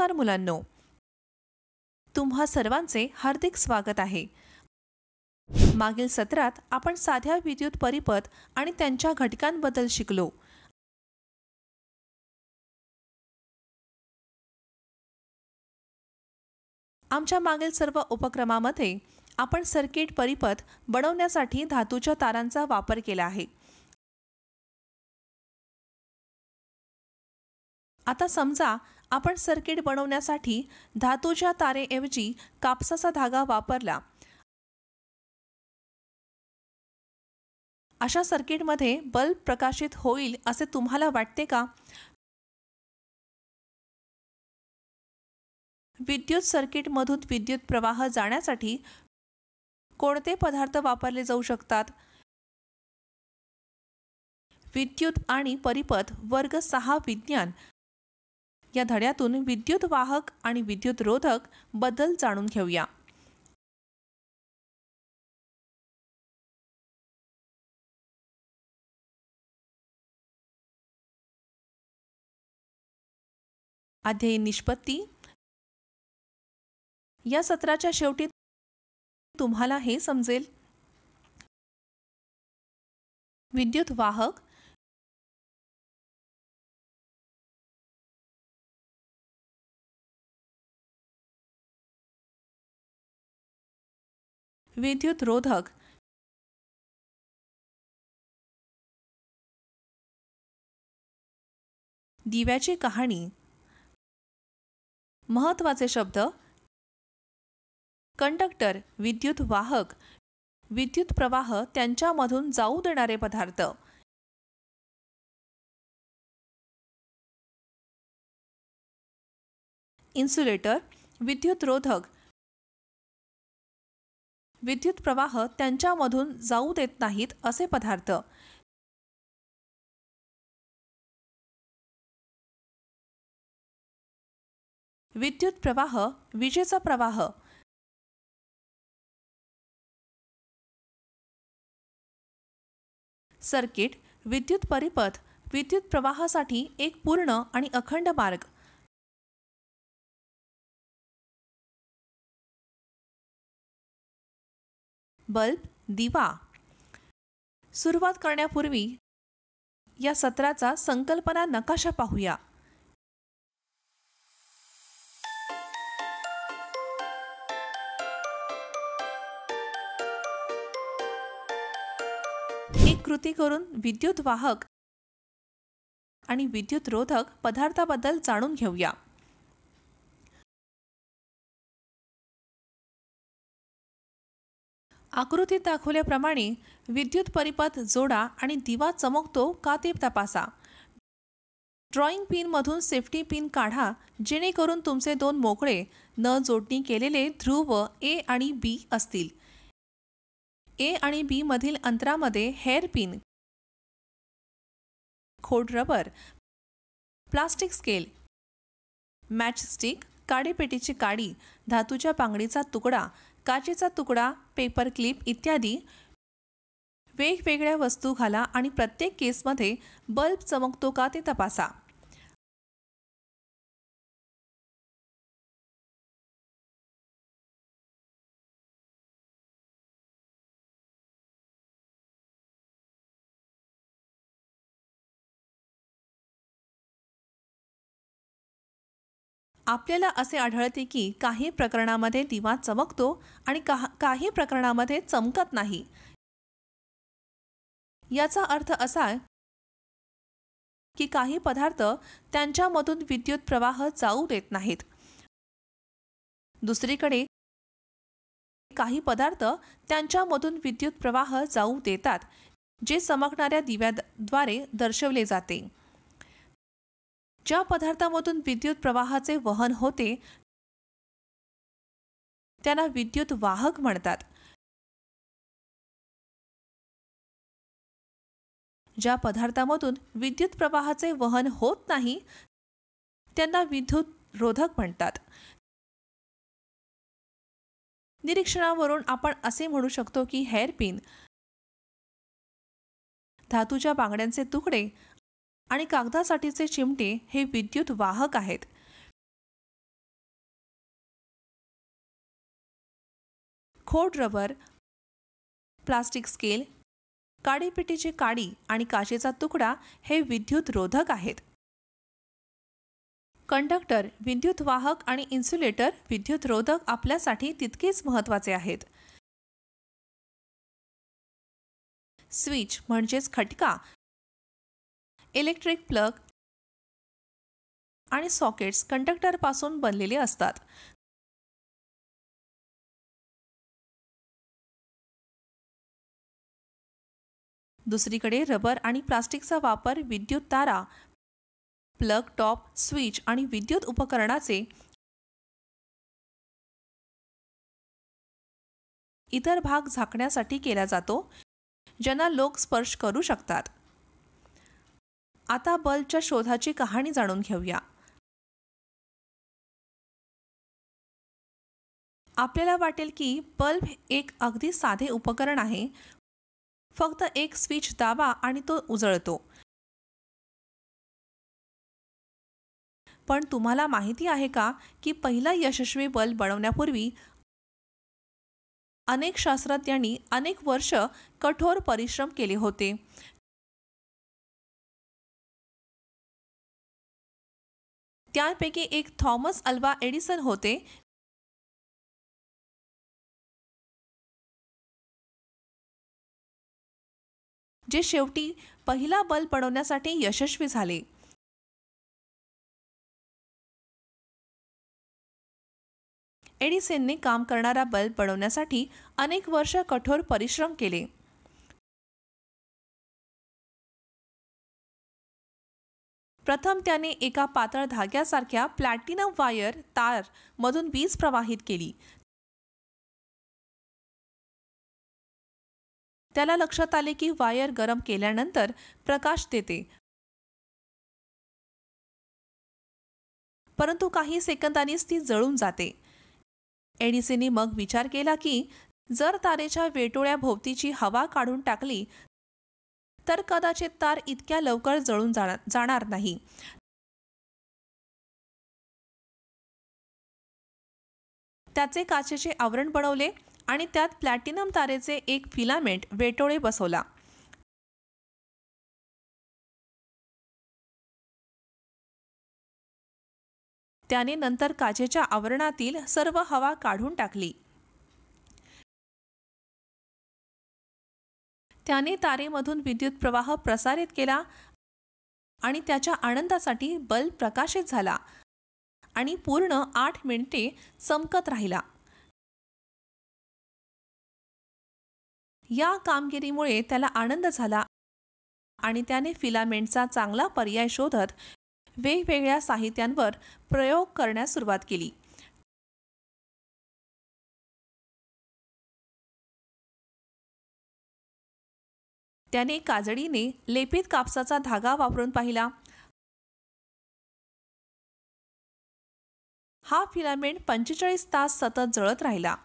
नमस्कार मुलांनो, तुम्हा सर्वांचे हार्दिक स्वागत आहे। मागील सत्रात आपण साध्या विद्युत परिपथ आणि त्यांच्या घटकांबद्दल शिकलो। आमच्या मागील सर्व उपक्रमामध्ये आपण सर्किट परिपथ बनवण्यासाठी धातूच्या तारांचा वापर केला आहे। आता समजा आपण सर्किट बनवण्यासाठी धातूच्या तारेऐवजी कापसाचा धागा वापरला। अशा सर्किटमध्ये बल्ब प्रकाशित होईल असे तुम्हाला वाटते का? विद्युत सर्किटमधून विद्युत प्रवाह जाण्यासाठी कोणते पदार्थ वापरले जाऊ शकतात? विद्युत आणि परिपथ वर्ग 6 विज्ञान या धड्यातून विद्युत वाहक आणि विद्युत रोधक बद्दल जाणून घेऊया। अध्ययन निष्पत्ती या सत्राच्या शेवटी तुम्हाला हे समजेल। विद्युत वाहक विद्युत रोधक दिव्याची कहाणी महत्त्वाचे शब्द कंडक्टर विद्युत वाहक विद्युत प्रवाह त्यांच्यामधून जाऊ देणारे पदार्थ इन्सुलेटर विद्युत रोधक विद्युत प्रवाह त्यांच्यामधून जाऊ देत नाहीत असे पदार्थ विद्युत प्रवाह विजेचा प्रवाह सर्किट विद्युत परिपथ विद्युत प्रवाहासाठी एक पूर्ण आणि अखंड मार्ग बल्ब दिवा। सुरुवात करण्यापूर्वी या सत्राचा संकल्पना नकाशा पाहूया। एक कृती करून विद्युत वाहक आणि विद्युत रोधक पदार्थाबद्दल जाणून घेऊया। आकृतीत दाखवल्याप्रमाणे विद्युत परिपथ जोडा आणि दिवा चमकतो का ते तपासा। ड्रॉइंग पिन मधून सेफ्टी पिन काढा जेणेकरून तुमचे दोन मोकळे न जोडणी केलेले ध्रुव A आणि B असतील। A आणि B मधील अंतरामध्ये हेअर पिन खोड रबर प्लास्टिक स्केल मॅचस्टिक काडीपेटीची काडी धातूच्या पांगडीचा तुकडा काचेचा तुकडा पेपर क्लिप इत्यादी वेगवेगळ्या वस्तू घाला आणि प्रत्येक केसमध्ये बल्ब चमकतो का ते तपासा। आपल्याला असे आढळते की काही प्रकरणामध्ये दिवा चमकतो आणि काही प्रकरणामध्ये चमकत नाही। याचा अर्थ असा की काही पदार्थ त्यांच्यामधून विद्युत प्रवाह जाऊ देत नाहीत। दुसरीकडे काही पदार्थ त्यांच्यामधून विद्युत प्रवाह जाऊ देतात जे चमकणाऱ्या दिव्याद्वारे दर्शवले जाते। ज्या पदार्थामधून विद्युत प्रवाहाचे वहन होते त्यांना विद्युत वाहक म्हणतात। ज्या पदार्थामधून विद्युत प्रवाहाचे वहन होत नाही त्यांना विद्युत रोधक म्हणतात। निरीक्षणावरून आपण असे म्हणू शकतो की हेअर पिन धातूच्या बांगड्यांचे तुकडे आणि कागदासाठीचे चिमटे हे विद्युत वाहक आहेत। खोड रबर, प्लास्टिक स्केल, काडीपेटीची काडी आणि काचेचा तुकडा हे विद्युत रोधक आहेत. कंडक्टर, विद्युत वाहक आणि इन्सुलेटर विद्युत रोधक आपल्यासाठी तितकेच महत्त्वाचे आहेत. स्विच म्हणजेच खटका, इलेक्ट्रिक प्लग आणि सॉकेट्स कंडक्टरपासून बनलेले असतात. दुसरीकडे रबर आणि प्लास्टिकचा वापर विद्युत तारा, प्लग टॉप, स्विच आणि विद्युत उपकरणाचे इतर भाग झाकण्यासाठी केला जातो, ज्यांना लोक स्पर्श करू शकतात. आता बल्बच्या शोधाची कहाणी जाणून घेऊया. आपल्याला वाटेल की बल्ब एक अगदी साधे उपकरण आहे. फक्त एक स्विच दाबा आणि तो उजळतो. पण तुम्हाला माहिती आहे का की पहिला यशस्वी बल्ब बनवण्यापूर्वी अनेक शास्त्रज्ञांनी अनेक वर्ष कठोर परिश्रम केले होते. त्यापैकी एक थॉमस अल्वा एडिसन होते, जे शेवटी पहिला बल्ब बनवण्यासाठी यशस्वी झाले. एडिसनने काम करणारा बल्ब बनवण्यासाठी अनेक वर्ष कठोर परिश्रम केले. प्रथम त्याने एका पातळ धाग्यासारख्या प्लॅटिनम वायर तार मधून वीज प्रवाहित केली. त्याला लक्षात आले की वायर गरम केल्यानंतर प्रकाश देते, परंतु काही सेकंदांनीच ती जळून जाते. एडिसनने मग विचार केला की जर तारेच्या वेटोळ्या भोवतीची हवा काढून टाकली तर कदाचित तार इतक्या लवकर जळून जाणार नाही. त्याचे काचेचे आवरण बनवले आणि त्यात प्लॅटिनम तारेचे एक फिलामेंट वेटोळे बसवला. त्याने नंतर काचेच्या आवरणातील सर्व हवा काढून टाकली. त्याने तारेमधून विद्युत प्रवाह प्रसारित केला आणि त्याच्या आनंदासाठी बल्ब प्रकाशित झाला आणि पूर्ण 8 मिनिटे चमकत राहिला. या कामगिरीमुळे त्याला आनंद झाला आणि त्याने फिलामेंटचा चांगला पर्याय शोधत वेगवेगळ्या साहित्यांवर प्रयोग करण्यास सुरुवात केली. त्याने काजळीने लेपित कापसाचा धागा वापरून पाहिला. हा फिलामेंट 45 तास सतत जळत राहिला.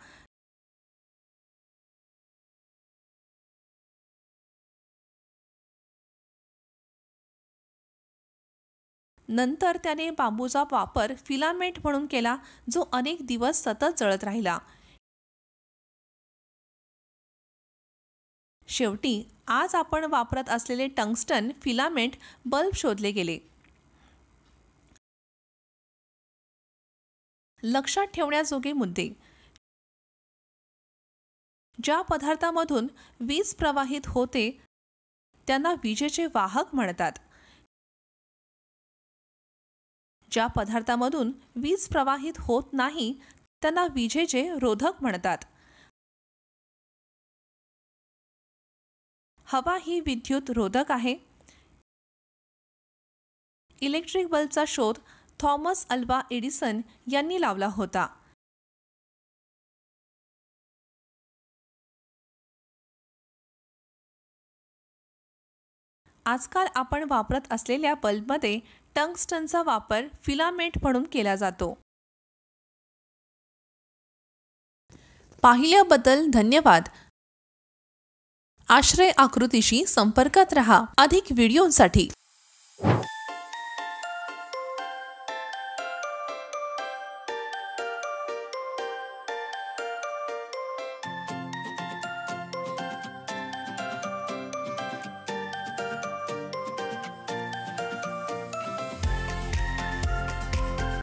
नंतर त्याने बांबूचा वापर फिलामेंट म्हणून केला, जो अनेक दिवस सतत जळत राहिला. शेवटी आज आपण वापरत असलेले टंगस्टन फिलामेंट बल्ब शोधले गेले. लक्षात ठेवण्याजोगे मुद्दे. ज्या पदार्थामधून वीज प्रवाहित होते त्यांना विजेचे वाहक म्हणतात. ज्या पदार्थामधून वीज प्रवाहित होत नाही त्यांना विजेचे रोधक म्हणतात. हवा ही विद्युत रोधक आहे. इलेक्ट्रिक बल्बचा शोध थॉमस अल्वा एडिसन यांनी लावला होता. आजकाल आपण वापरत असलेल्या बल्बमध्ये टंगस्टनचा वापर फिलामेंट म्हणून केला जातो. पाहिल्याबद्दल धन्यवाद. आश्रय आकृतीशी संपर्कात रहा अधिक व्हिडिओसाठी.